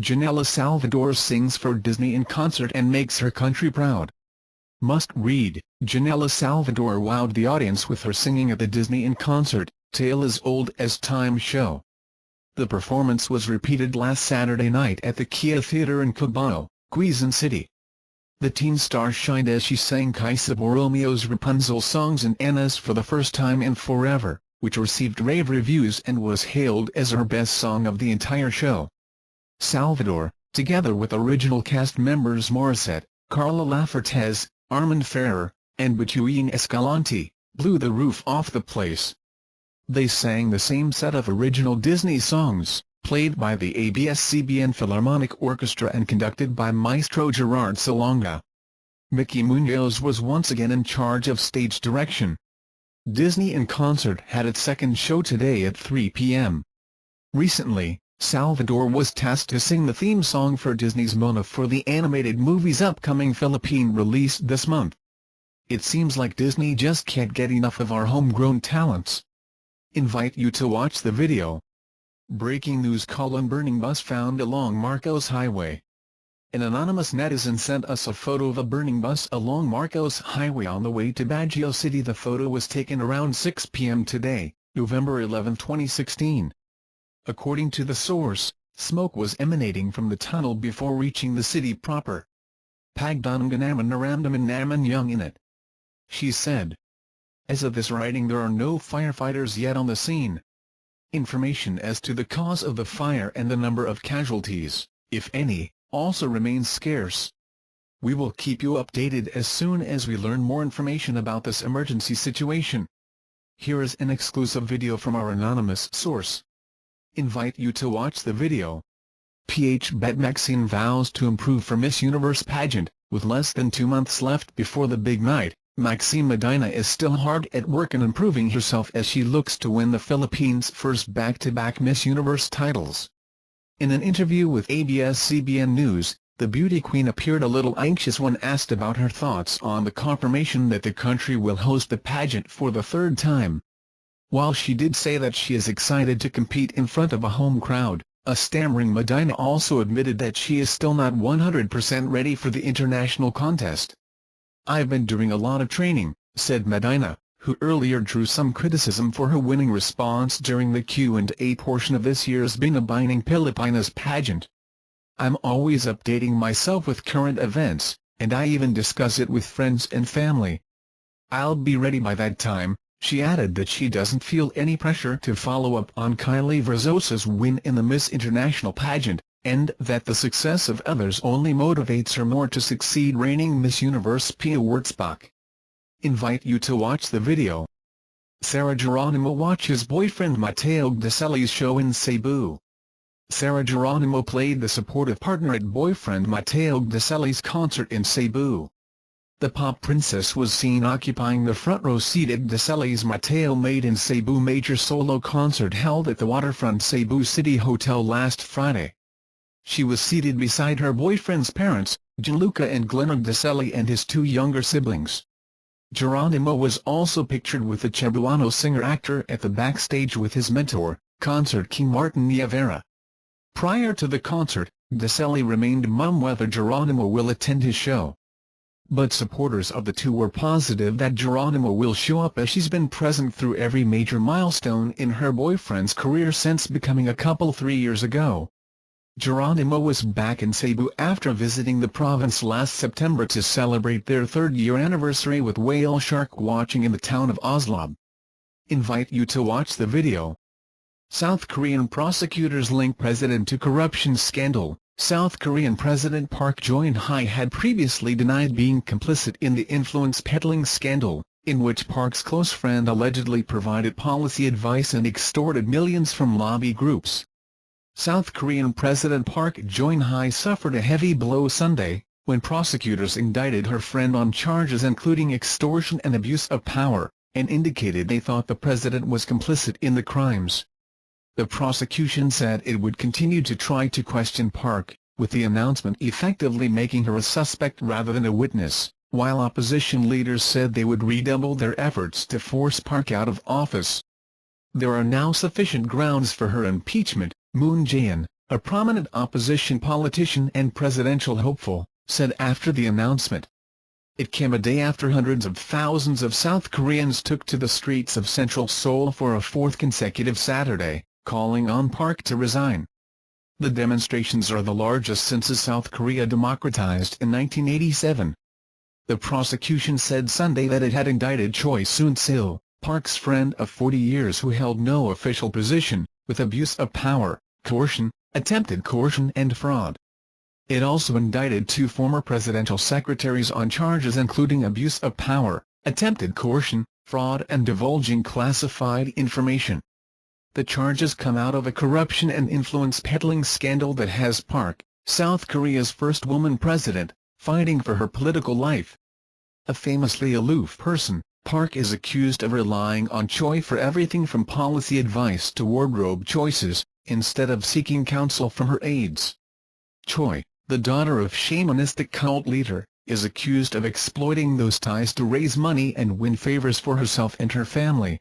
Janella Salvador sings for Disney in concert and makes her country proud. Must read: Janella Salvador wowed the audience with her singing at the Disney in Concert, Tale as Old as Time show. The performance was repeated last Saturday night at the Kia Theatre in Cubao, Quezon City. The teen star shined as she sang Caisa Borromeo's Rapunzel songs and Anna's For the First Time and Forever, which received rave reviews and was hailed as her best song of the entire show. Salvador, together with original cast members Morissette, Carla Lafortez, Arman Ferrer, and Bituin Escalante, blew the roof off the place. They sang the same set of original Disney songs, played by the ABS-CBN Philharmonic Orchestra and conducted by Maestro Gerard Salonga. Mickey Muñoz was once again in charge of stage direction. Disney in Concert had its second show today at 3 p.m. Recently, Salvador was tasked to sing the theme song for Disney's Moana for the animated movie's upcoming Philippine release this month. It seems like Disney just can't get enough of our homegrown talents. Invite you to watch the video. Breaking news: burning bus found along Marcos Highway. An anonymous netizen sent us a photo of a burning bus along Marcos Highway on the way to Baguio City. The photo was taken around 6 p.m. today, November 11, 2016. According to the source, smoke was emanating from the tunnel before reaching the city proper. Pagdanam naman naramdaman naman yung in it, she said. As of this writing, there are no firefighters yet on the scene. Information as to the cause of the fire and the number of casualties, if any, also remains scarce. We will keep you updated as soon as we learn more information about this emergency situation. Here is an exclusive video from our anonymous source. Invite you to watch the video. Bet Maxine vows to improve for Miss Universe pageant. With less than 2 months left before the big night, Maxine Medina is still hard at work in improving herself as she looks to win the Philippines' first back-to-back Miss Universe titles. In an interview with ABS-CBN News, the beauty queen appeared a little anxious when asked about her thoughts on the confirmation that the country will host the pageant for the third time. While she did say that she is excited to compete in front of a home crowd, a stammering Medina also admitted that she is still not 100% ready for the international contest. "I've been doing a lot of training," said Medina, who earlier drew some criticism for her winning response during the Q&A portion of this year's Binibining Pilipinas pageant. "I'm always updating myself with current events, and I even discuss it with friends and family. I'll be ready by that time." She added that she doesn't feel any pressure to follow up on Kylie Verzosa's win in the Miss International pageant, and that the success of others only motivates her more to succeed. Reigning Miss Universe Pia Wurtzbach. Invite you to watch the video. Sarah Geronimo watches boyfriend Mateo Gdeseli's show in Cebu. Sarah Geronimo played the supportive partner at boyfriend Mateo Gdeseli's concert in Cebu. The pop princess was seen occupying the front row seat at Gdeseli's Mateo Made in Cebu major solo concert held at the waterfront Cebu City Hotel last Friday. She was seated beside her boyfriend's parents, Gianluca and Glenna Gdeseli, and his 2 younger siblings. Geronimo was also pictured with the Cebuano singer-actor at the backstage with his mentor, concert king Martin Nievera. Prior to the concert, Gdeseli remained mum whether Geronimo will attend his show. But supporters of the two were positive that Geronimo will show up, as she's been present through every major milestone in her boyfriend's career since becoming a couple 3 years ago. Geronimo was back in Cebu after visiting the province last September to celebrate their 3rd-year anniversary with whale shark watching in the town of Oslob. Invite you to watch the video. South Korean prosecutors link president to corruption scandal. South Korean President Park Geun-hye had previously denied being complicit in the influence peddling scandal, in which Park's close friend allegedly provided policy advice and extorted millions from lobby groups. South Korean President Park Geun-hye suffered a heavy blow Sunday, when prosecutors indicted her friend on charges including extortion and abuse of power, and indicated they thought the president was complicit in the crimes. The prosecution said it would continue to try to question Park, with the announcement effectively making her a suspect rather than a witness, while opposition leaders said they would redouble their efforts to force Park out of office. There are now sufficient grounds for her impeachment, Moon Jae-in, a prominent opposition politician and presidential hopeful, said after the announcement. It came a day after hundreds of thousands of South Koreans took to the streets of central Seoul for a fourth consecutive Saturday, calling on Park to resign. The demonstrations are the largest since South Korea democratized in 1987. The prosecution said Sunday that it had indicted Choi Soon-sil, Park's friend of 40 years who held no official position, with abuse of power, coercion, attempted coercion and fraud. It also indicted two former presidential secretaries on charges including abuse of power, attempted coercion, fraud and divulging classified information. The charges come out of a corruption and influence peddling scandal that has Park, South Korea's first woman president, fighting for her political life. A famously aloof person, Park is accused of relying on Choi for everything from policy advice to wardrobe choices, instead of seeking counsel from her aides. Choi, the daughter of shamanistic cult leader, is accused of exploiting those ties to raise money and win favors for herself and her family.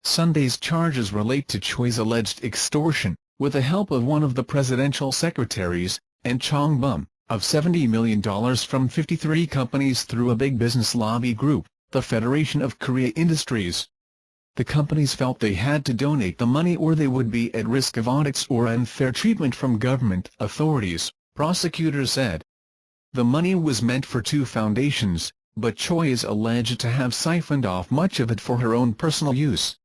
Sunday's charges relate to Choi's alleged extortion, with the help of one of the presidential secretaries, and Chong Bum, of $70 million from 53 companies through a big business lobby group, the Federation of Korea Industries. The companies felt they had to donate the money or they would be at risk of audits or unfair treatment from government authorities, prosecutors said. The money was meant for two foundations, but Choi is alleged to have siphoned off much of it for her own personal use.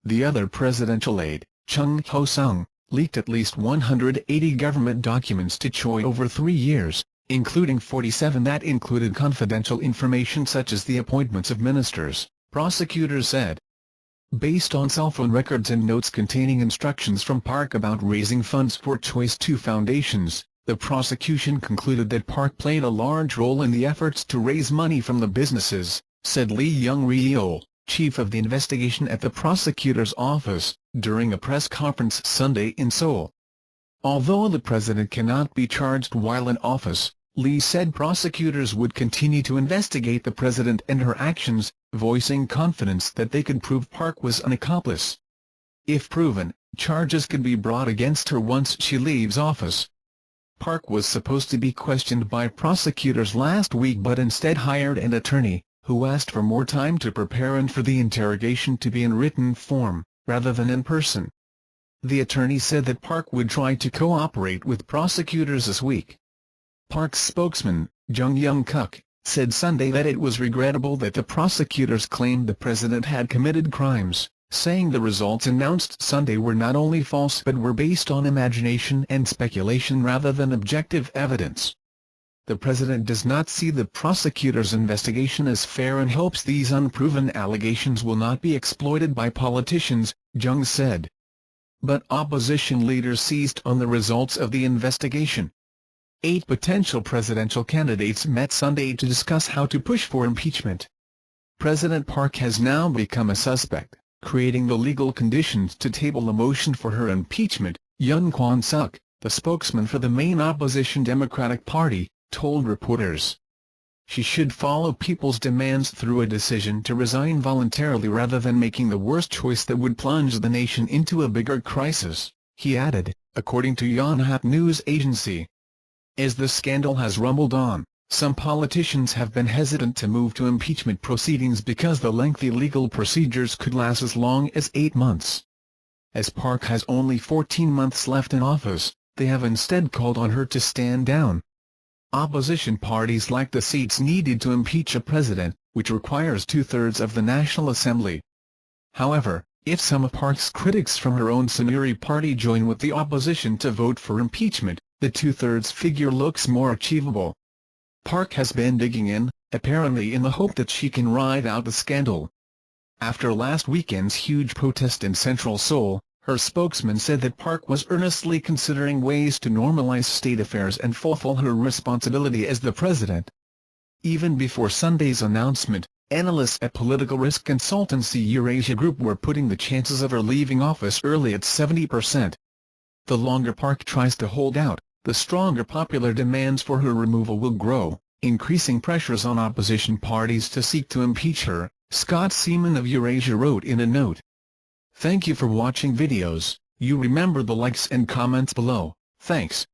The other presidential aide, Chung Ho-sung, leaked at least 180 government documents to Choi over 3 years, including 47 that included confidential information such as the appointments of ministers, prosecutors said. Based on cell phone records and notes containing instructions from Park about raising funds for Choi's two foundations, the prosecution concluded that Park played a large role in the efforts to raise money from the businesses, said Lee Young-ryol, chief of the investigation at the prosecutor's office, during a press conference Sunday in Seoul. Although the president cannot be charged while in office, Lee said prosecutors would continue to investigate the president and her actions, voicing confidence that they could prove Park was an accomplice. If proven, charges could be brought against her once she leaves office. Park was supposed to be questioned by prosecutors last week but instead hired an attorney, who asked for more time to prepare and for the interrogation to be in written form, rather than in person. The attorney said that Park would try to cooperate with prosecutors this week. Park's spokesman, Jung Young-kuk, said Sunday that it was regrettable that the prosecutors claimed the president had committed crimes, saying the results announced Sunday were not only false but were based on imagination and speculation rather than objective evidence. The president does not see the prosecutor's investigation as fair and hopes these unproven allegations will not be exploited by politicians, Jung said. But opposition leaders seized on the results of the investigation. 8 potential presidential candidates met Sunday to discuss how to push for impeachment. President Park has now become a suspect, creating the legal conditions to table a motion for her impeachment, Yoon Kwon-suk, the spokesman for the main opposition Democratic Party, told reporters. She should follow people's demands through a decision to resign voluntarily rather than making the worst choice that would plunge the nation into a bigger crisis, he added, according to Yonhap news agency. As the scandal has rumbled on, some politicians have been hesitant to move to impeachment proceedings because the lengthy legal procedures could last as long as 8 months. As Park has only 14 months left in office, they have instead called on her to stand down. Opposition parties lack the seats needed to impeach a president, which requires 2/3 of the National Assembly. However, if some of Park's critics from her own Sanury party join with the opposition to vote for impeachment, the 2/3 figure looks more achievable. Park has been digging in, apparently in the hope that she can ride out the scandal. After last weekend's huge protest in central Seoul, her spokesman said that Park was earnestly considering ways to normalize state affairs and fulfill her responsibility as the president. Even before Sunday's announcement, analysts at political risk consultancy Eurasia Group were putting the chances of her leaving office early at 70%. The longer Park tries to hold out, the stronger popular demands for her removal will grow, increasing pressures on opposition parties to seek to impeach her, Scott Seaman of Eurasia wrote in a note. Thank you for watching videos. You remember the likes and comments below. Thanks.